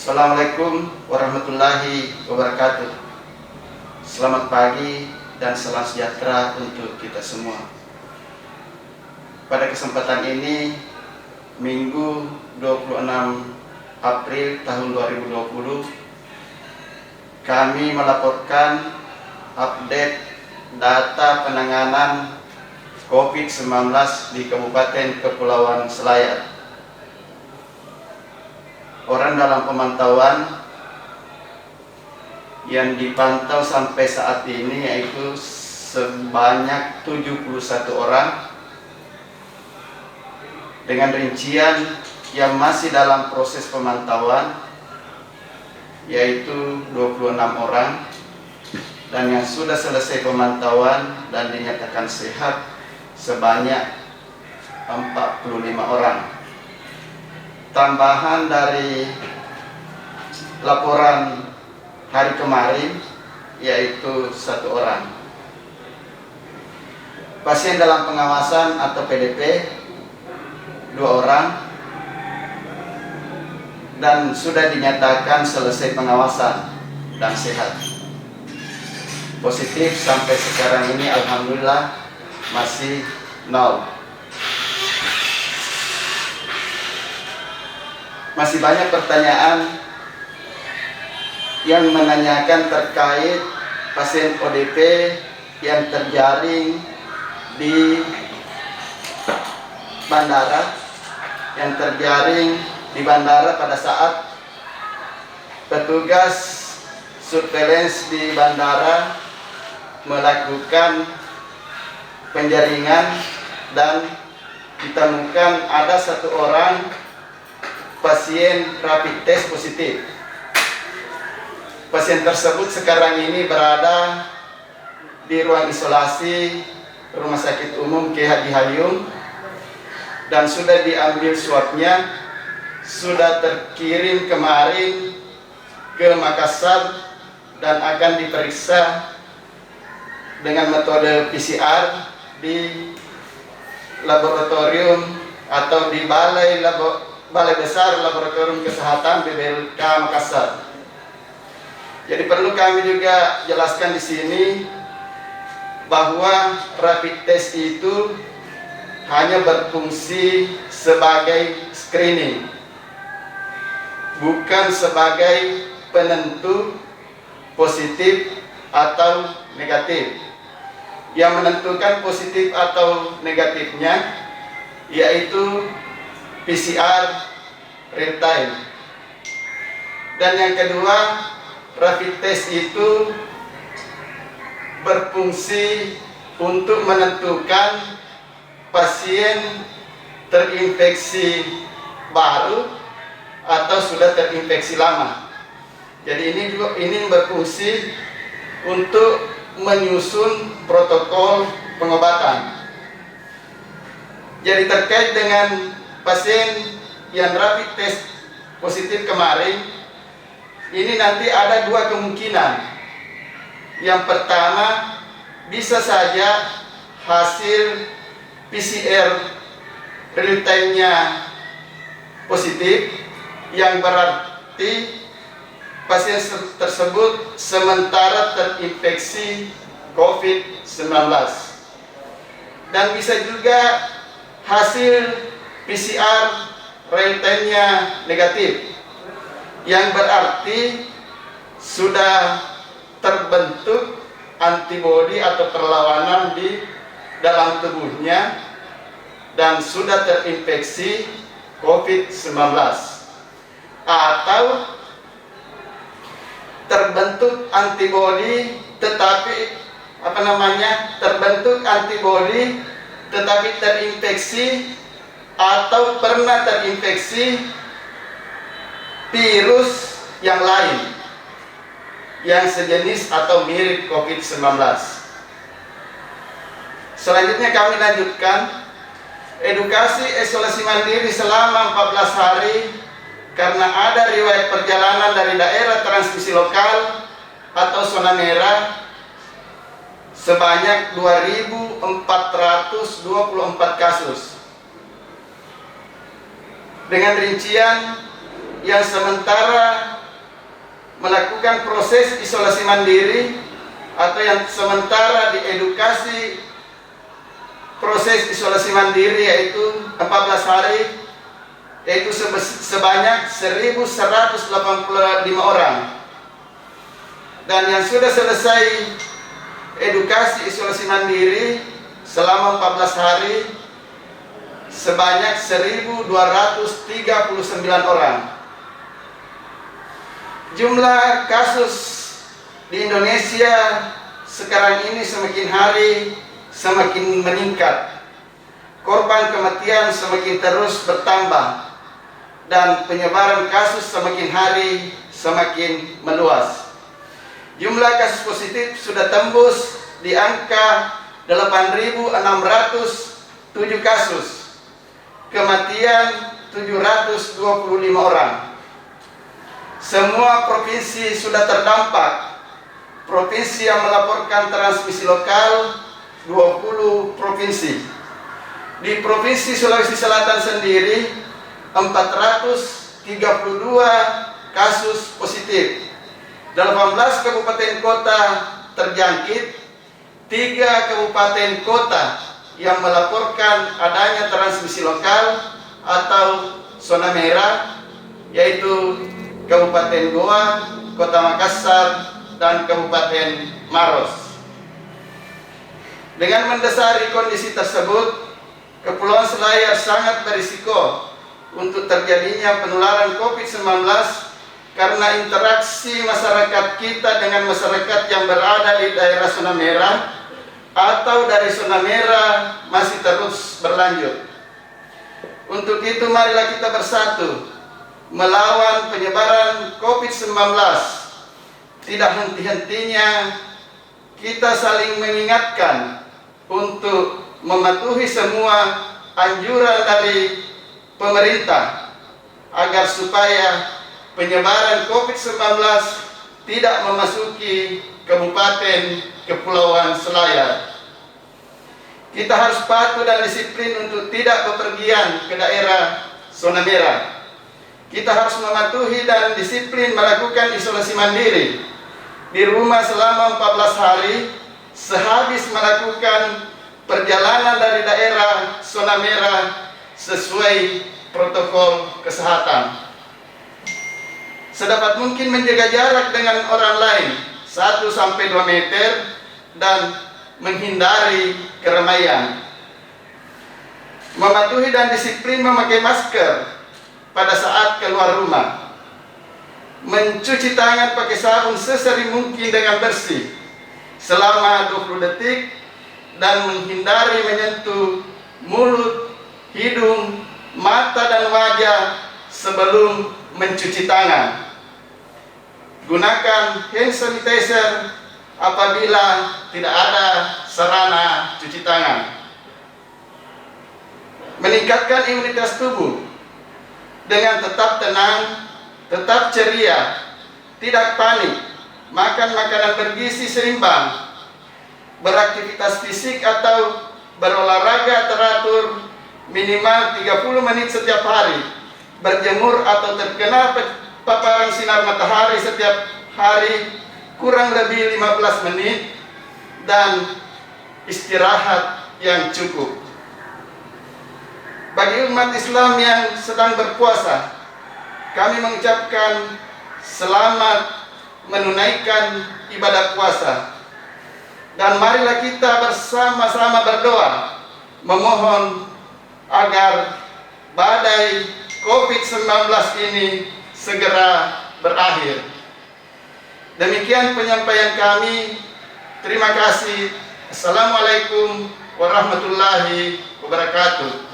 Assalamualaikum warahmatullahi wabarakatuh. Selamat pagi dan salam sejahtera untuk kita semua. Pada kesempatan ini, Minggu 26 April tahun 2020, kami melaporkan update data penanganan COVID-19 di Kabupaten Kepulauan Selayar. Orang dalam pemantauan yang dipantau sampai saat ini yaitu sebanyak 71 orang, dengan rincian yang masih dalam proses pemantauan yaitu 26 orang, dan yang sudah selesai pemantauan dan dinyatakan sehat sebanyak 45 orang. Tambahan dari laporan hari kemarin yaitu 1 orang. Pasien dalam pengawasan atau PDP 2 orang, dan sudah dinyatakan selesai pengawasan dan sehat. Positif sampai sekarang ini alhamdulillah masih 0. Masih banyak pertanyaan yang menanyakan terkait pasien ODP yang terjaring di bandara, pada saat petugas surveillance di bandara melakukan penjaringan, dan ditemukan ada 1 orang pasien rapid test positif. Pasien tersebut sekarang ini berada di ruang isolasi Rumah Sakit Umum K. Haji Hayum, dan sudah diambil swabnya, sudah terkirim kemarin ke Makassar dan akan diperiksa dengan metode PCR di laboratorium atau di Balai Besar Laboratorium Kesehatan BBLK Makassar. Jadi perlu kami juga jelaskan di sini bahwa rapid test itu hanya berfungsi sebagai screening, bukan sebagai penentu positif atau negatif. Yang menentukan positif atau negatifnya yaitu PCR real time. Dan yang kedua, rapid test itu berfungsi untuk menentukan pasien terinfeksi baru atau sudah terinfeksi lama. Jadi ini berfungsi untuk menyusun protokol pengobatan. Jadi terkait dengan pasien yang rapid test positif kemarin, ini nanti ada 2 kemungkinan. Yang pertama, bisa saja hasil PCR real time-nya positif, yang berarti pasien tersebut sementara terinfeksi COVID-19. Dan bisa juga hasil PCR real time-nya negatif, yang berarti sudah terbentuk antibodi atau perlawanan di dalam tubuhnya dan sudah terinfeksi COVID-19, atau terbentuk antibodi tetapi terinfeksi atau pernah terinfeksi virus yang lain yang sejenis atau mirip COVID-19. Selanjutnya kami lanjutkan edukasi isolasi mandiri selama 14 hari karena ada riwayat perjalanan dari daerah transmisi lokal atau zona merah sebanyak 2.424 kasus. Dengan rincian yang sementara melakukan proses isolasi mandiri atau yang sementara diedukasi proses isolasi mandiri yaitu 14 hari, yaitu sebanyak 1.185 orang. Dan yang sudah selesai edukasi isolasi mandiri selama 14 hari sebanyak 1.239 orang. Jumlah kasus di Indonesia sekarang ini semakin hari semakin meningkat. Korban kematian semakin terus bertambah dan penyebaran kasus semakin hari semakin meluas. Jumlah kasus positif sudah tembus di angka 8.607 kasus. Kematian 725 orang. Semua provinsi sudah terdampak. Provinsi yang melaporkan transmisi lokal 20 provinsi. Di Provinsi Sulawesi Selatan sendiri 432 kasus positif. 18 kabupaten kota terjangkit, 3 kabupaten kota yang melaporkan adanya transmisi lokal atau zona merah, yaitu Kabupaten Goa, Kota Makassar, dan Kabupaten Maros. Dengan mendasari kondisi tersebut, Kepulauan Selayar sangat berisiko untuk terjadinya penularan COVID-19 karena interaksi masyarakat kita dengan masyarakat yang berada di daerah zona merah atau dari zona merah masih terus berlanjut. Untuk itu marilah kita bersatu melawan penyebaran COVID-19. Tidak henti-hentinya kita saling mengingatkan untuk mematuhi semua anjuran dari pemerintah agar supaya penyebaran COVID-19 tidak memasuki Kabupaten Kepulauan Selayar. Kita harus patuh dan disiplin untuk tidak bepergian ke daerah zona merah. Kita harus mematuhi dan disiplin melakukan isolasi mandiri di rumah selama 14 hari sehabis melakukan perjalanan dari daerah zona merah sesuai protokol kesehatan. Sedapat mungkin menjaga jarak dengan orang lain 1-2 meter dan menghindari keramaian. Mematuhi dan disiplin memakai masker pada saat keluar rumah. Mencuci tangan pakai sabun sesering mungkin dengan bersih selama 20 detik dan menghindari menyentuh mulut, hidung, mata dan wajah sebelum mencuci tangan. Gunakan hand sanitizer apabila tidak ada sarana cuci tangan. Meningkatkan imunitas tubuh dengan tetap tenang, tetap ceria, tidak panik, makan makanan bergizi seimbang, beraktivitas fisik atau berolahraga teratur minimal 30 menit setiap hari, berjemur atau terkena paparan sinar matahari setiap hari kurang lebih 15 menit, dan istirahat yang cukup. Bagi umat Islam yang sedang berpuasa, kami mengucapkan selamat menunaikan ibadah puasa. Dan marilah kita bersama-sama berdoa memohon agar badai COVID-19 ini segera berakhir. Demikian penyampaian kami. Terima kasih. Assalamualaikum warahmatullahi wabarakatuh.